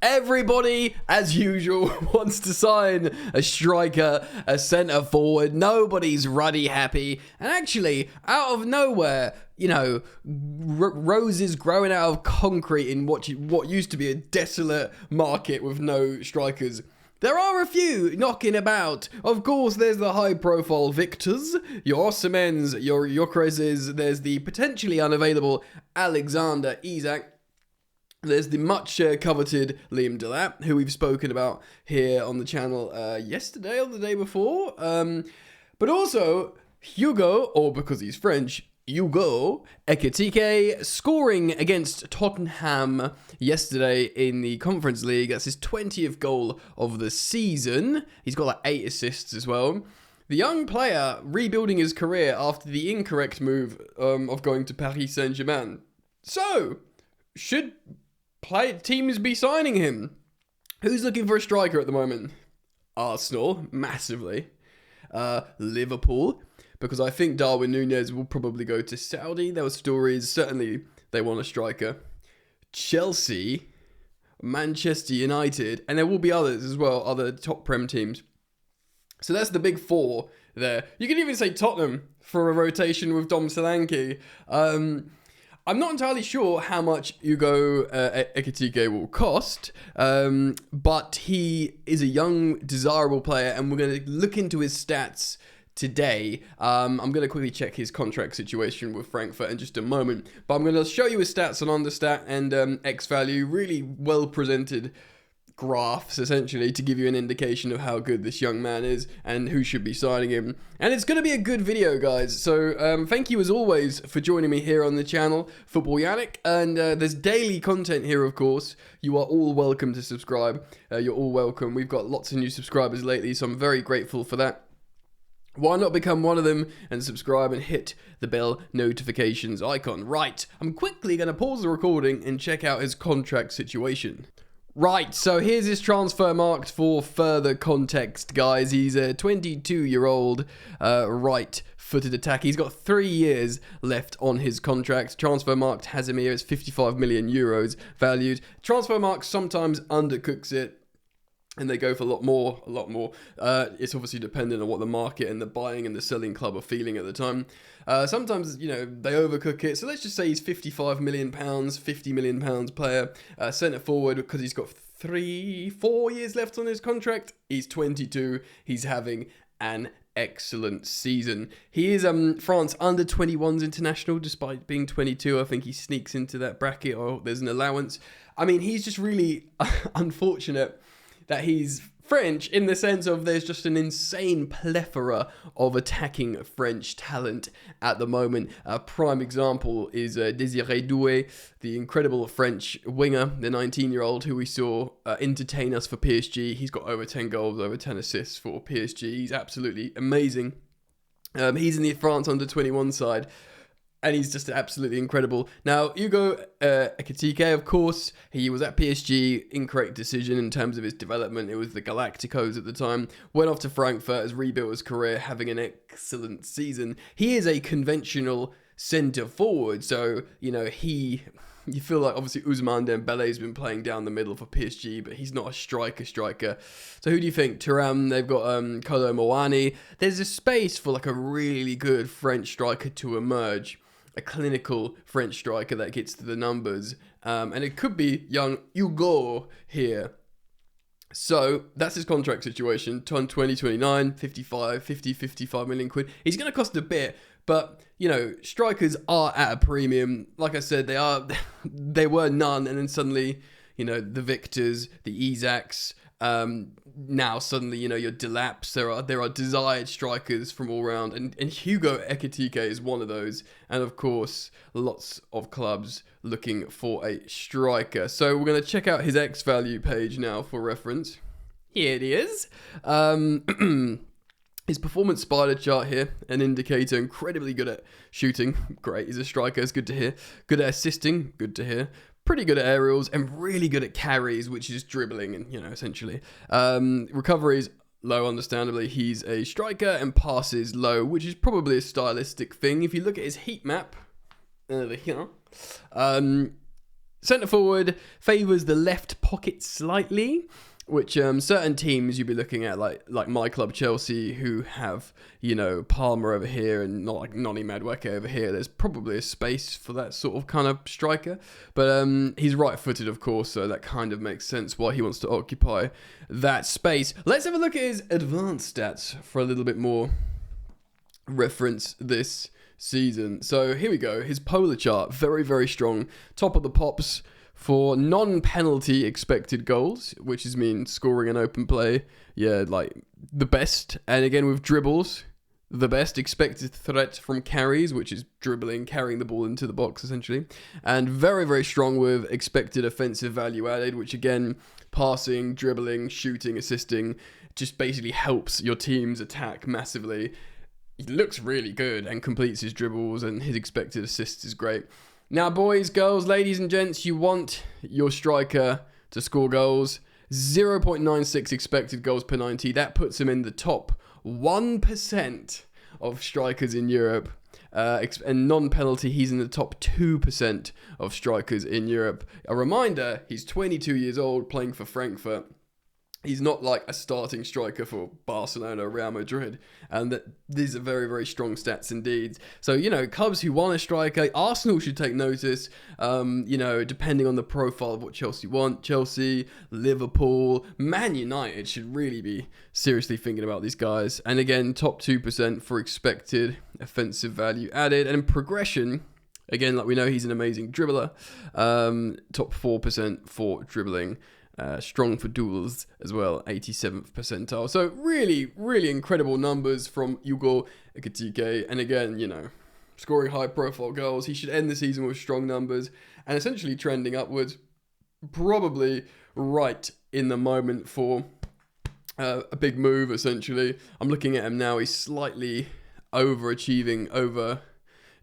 Everybody, as usual, wants to sign a striker, a centre forward. Nobody's ruddy happy. And actually, out of nowhere, you know, roses growing out of concrete in what used to be a desolate market with no strikers. There are a few knocking about. Of course, there's the high-profile Victors, your Osimhens, your Gyökereses. There's the potentially unavailable Alexander Isak. There's the much coveted Liam Delap, who we've spoken about here on the channel yesterday or the day before. But also Hugo, or because he's French, Hugo Ekitike, scoring against Tottenham yesterday in the Conference League. That's his 20th goal of the season. He's got like 8 assists as well. The young player rebuilding his career after the incorrect move of going to Paris Saint-Germain. So, should teams be signing him? Who's looking for a striker at the moment? Arsenal, massively. Liverpool, because I think Darwin Núñez will probably go to Saudi. There were stories, certainly they want a striker. Chelsea, Manchester United, and there will be others as well, other top Prem teams. So that's the big 4 there. You could even say Tottenham for a rotation with Dom Solanke. I'm not entirely sure how much Hugo Ekitike will cost, but he is a young, desirable player, and we're going to look into his stats today. I'm going to quickly check his contract situation with Frankfurt in just a moment, but I'm going to show you his stats on Understat and X value, really well presented graphs essentially to give you an indication of how good this young man is and who should be signing him. And it's going to be a good video, guys, so thank you as always for joining me here on the channel, Football Yannick, and there's daily content here, of course. You are all welcome to subscribe. You're all welcome. We've got lots of new subscribers lately, so I'm very grateful for that. Why not become one of them and subscribe and hit the bell notifications icon? Right, I'm quickly going to pause the recording and check out his contract situation. Right, so here's his transfer marked for further context, guys. He's a 22-year-old right-footed attacker. He's got 3 years left on his contract. Transfer marked has him here as 55 million euros valued. Transfer marked sometimes undercooks it, and they go for a lot more. It's obviously dependent on what the market and the buying and the selling club are feeling at the time. Sometimes, you know, they overcook it. So let's just say he's £55 million, £50 million player. Centre forward, because he's got 4 years left on his contract. He's 22. He's having an excellent season. He is France under 21s international, despite being 22. I think he sneaks into that bracket, or there's an allowance. I mean, he's just really unfortunate that he's French, in the sense of there's just an insane plethora of attacking French talent at the moment. A prime example is Désiré Doué, the incredible French winger, the 19-year-old who we saw entertain us for PSG. He's got over 10 goals, over 10 assists for PSG. He's absolutely amazing. He's in the France under-21 side, and he's just absolutely incredible. Now, Hugo Ekitike, of course, he was at PSG. Incorrect decision in terms of his development. It was the Galacticos at the time. Went off to Frankfurt, has rebuilt his career, having an excellent season. He is a conventional centre forward. So, you know, you feel like obviously Ousmane Dembele's been playing down the middle for PSG, but he's not a striker. So who do you think? Thuram, they've got Kolo Muani. There's a space for like a really good French striker to emerge. A clinical French striker that gets to the numbers. And it could be young Hugo here. So that's his contract situation. 2029, 55 million quid. He's going to cost a bit, but you know, strikers are at a premium. Like I said, they were none, and then suddenly, you know, the Victors, the Isaks, now suddenly, you know, your Delaps, there are desired strikers from all round, and Hugo Ekitike is one of those, and of course lots of clubs looking for a striker. So we're going to check out his X value page now for reference. Here it is. His performance spider chart here, an indicator. Incredibly good at shooting, great. He's a striker, it's good to hear. Good at assisting, good to hear. Pretty good at aerials, and really good at carries, which is dribbling, and you know, essentially. Recoveries, low, understandably. He's a striker, and passes low, which is probably a stylistic thing. If you look at his heat map, Centre forward favours the left pocket slightly, which certain teams you'd be looking at, like my club Chelsea, who have, you know, Palmer over here and not like Noni Madueke over here. There's probably a space for that sort of kind of striker, but he's right-footed, of course, so that kind of makes sense why he wants to occupy that space. Let's have a look at his advanced stats for a little bit more reference this season. So here we go. His polar chart, very, very strong. Top of the pops for non-penalty expected goals, which is mean scoring an open play. Yeah, like the best. And again with dribbles, the best. Expected threat from carries, which is dribbling, carrying the ball into the box essentially. And very, very strong with expected offensive value added, which again, passing, dribbling, shooting, assisting, just basically helps your team's attack massively. He looks really good and completes his dribbles, and his expected assists is great. Now, boys, girls, ladies and gents, you want your striker to score goals. 0.96 expected goals per 90. That puts him in the top 1% of strikers in Europe. And non-penalty, he's in the top 2% of strikers in Europe. A reminder, he's 22 years old, playing for Frankfurt. He's not like a starting striker for Barcelona or Real Madrid. And these are very, very strong stats indeed. So, you know, clubs who want a striker, Arsenal should take notice, you know, depending on the profile of what Chelsea want. Chelsea, Liverpool, Man United should really be seriously thinking about these guys. And again, top 2% for expected offensive value added. And progression, again, like we know, he's an amazing dribbler. Top 4% for dribbling. Strong for duels as well, 87th percentile. So really, really incredible numbers from Hugo Ekitike. And again, you know, scoring high-profile goals. He should end the season with strong numbers and essentially trending upwards. Probably right in the moment for a big move, essentially. I'm looking at him now. He's slightly overachieving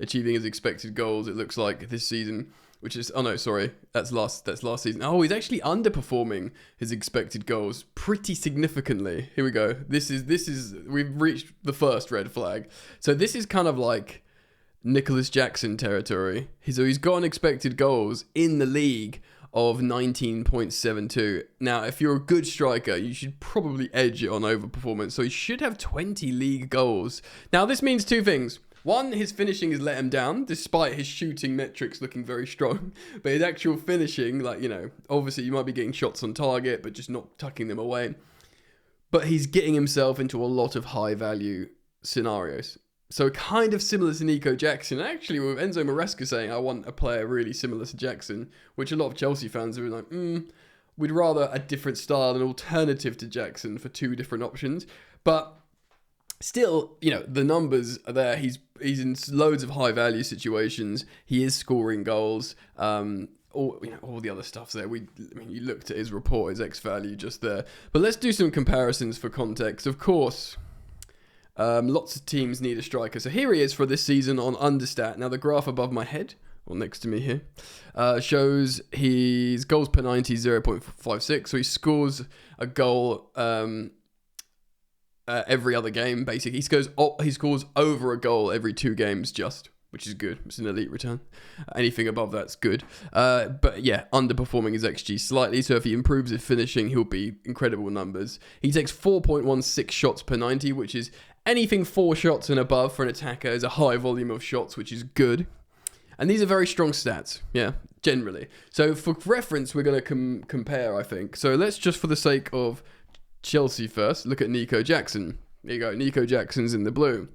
his expected goals, it looks like, this season. Which is, oh no, sorry, that's last season. Oh, he's actually underperforming his expected goals pretty significantly. Here we go. This is, we've reached the first red flag. So this is kind of like Nicholas Jackson territory. So he's got an expected goals in the league of 19.72. Now, if you're a good striker, you should probably edge it on overperformance. So he should have 20 league goals. Now, this means two things. One, his finishing has let him down, despite his shooting metrics looking very strong. But his actual finishing, like, you know, obviously you might be getting shots on target, but just not tucking them away. But he's getting himself into a lot of high-value scenarios. So kind of similar to Nico Jackson. Actually, with Enzo Maresca saying, I want a player really similar to Jackson, which a lot of Chelsea fans are like, we'd rather a different style, an alternative to Jackson for two different options. But still, you know, the numbers are there. He's in loads of high value situations. He is scoring goals. All the other stuff's there. You looked at his report, his X value just there. But let's do some comparisons for context. Of course, lots of teams need a striker. So here he is for this season on Understat. Now the graph above my head, or next to me here, shows his goals per 90 0.56. So he scores a goal every other game, basically. He scores over a goal every 2 games just, which is good. It's an elite return. Anything above that's good. But yeah, underperforming his XG slightly. So if he improves his finishing, he'll be incredible numbers. He takes 4.16 shots per 90, which is anything 4 shots and above for an attacker is a high volume of shots, which is good. And these are very strong stats, yeah, generally. So for reference, we're going to compare, I think. So let's just, for the sake of Chelsea first, look at Nico Jackson. There you go, Nico Jackson's in the blue.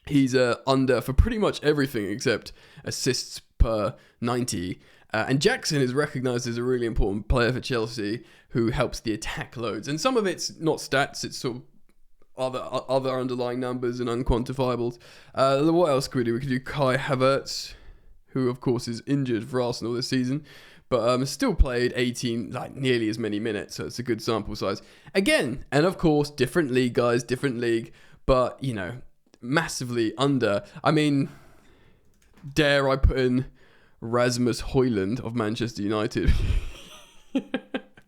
He's under for pretty much everything except assists per 90. And Jackson is recognised as a really important player for Chelsea who helps the attack loads. And some of it's not stats, it's sort of other underlying numbers and unquantifiables. What else could we do? We could do Kai Havertz, who of course is injured for Arsenal this season, but still played 18, like nearly as many minutes, so it's a good sample size. Again, and of course, different league, guys, different league, but, you know, massively under. I mean, dare I put in Rasmus Højlund of Manchester United?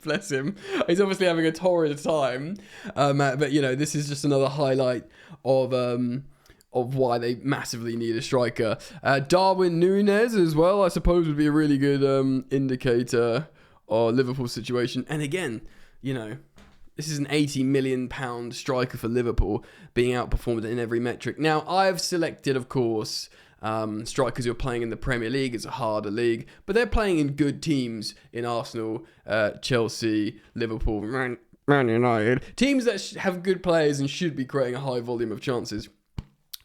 Bless him. He's obviously having a torrid time, but, you know, this is just another highlight of of why they massively need a striker. Darwin Núñez as well, I suppose, would be a really good indicator of Liverpool's situation. And again, you know, this is an £80 million striker for Liverpool, being outperformed in every metric. Now, I've selected, of course, strikers who are playing in the Premier League. It's a harder league, but they're playing in good teams in Arsenal, Chelsea, Liverpool, Man United. Teams that have good players and should be creating a high volume of chances.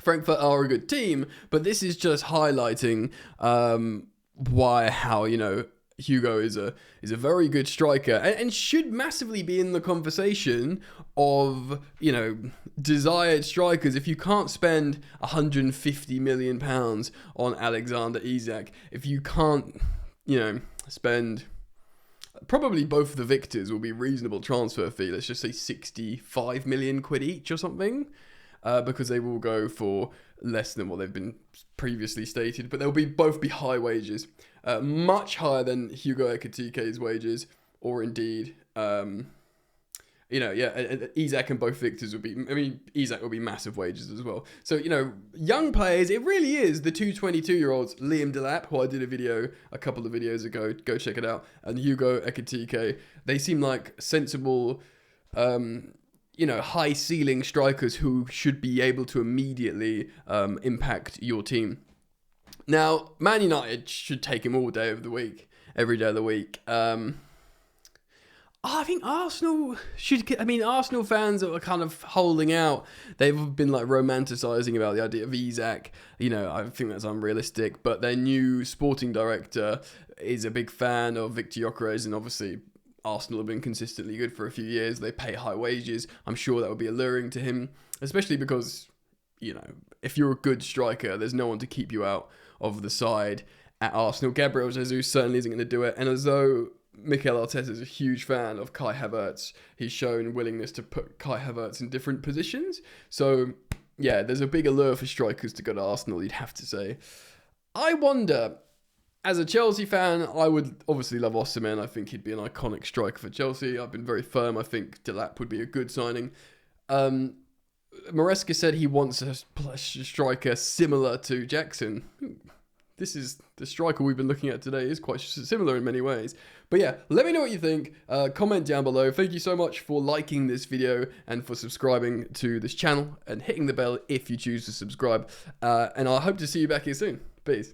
Frankfurt are a good team, but this is just highlighting how, you know, Hugo is a very good striker and should massively be in the conversation of, you know, desired strikers. If you can't spend £150 million on Alexander Isak, if you can't, you know, spend, probably both of the victors will be reasonable transfer fee. Let's just say 65 million quid each or something. Because they will go for less than what they've been previously stated, but they'll both be high wages, much higher than Hugo Ekitike's wages, or indeed, Isak and both victors would be. I mean, Isak will be massive wages as well. So, you know, young players. It really is the two 22-year-olds, Liam Delap, who I did a video a couple of videos ago. Go check it out, and Hugo Ekitike. They seem like sensible. You know, high ceiling strikers who should be able to immediately impact your team. Now, Man United should take him all day of the week, every day of the week. I think Arsenal should. I mean, Arsenal fans are kind of holding out. They've been like romanticising about the idea of Isak. You know, I think that's unrealistic. But their new sporting director is a big fan of Victor Gyökeres, and obviously Arsenal have been consistently good for a few years. They pay high wages. I'm sure that would be alluring to him, especially because, you know, if you're a good striker, there's no one to keep you out of the side at Arsenal. Gabriel Jesus certainly isn't going to do it. And although Mikel Arteta is a huge fan of Kai Havertz, he's shown willingness to put Kai Havertz in different positions. So, yeah, there's a big allure for strikers to go to Arsenal, you'd have to say. I wonder, as a Chelsea fan, I would obviously love Osimhen. I think he'd be an iconic striker for Chelsea. I've been very firm. I think Delap would be a good signing. Maresca said he wants a striker similar to Jackson. This is the striker we've been looking at today is quite similar in many ways. But yeah, let me know what you think. Comment down below. Thank you so much for liking this video and for subscribing to this channel and hitting the bell if you choose to subscribe. And I hope to see you back here soon. Peace.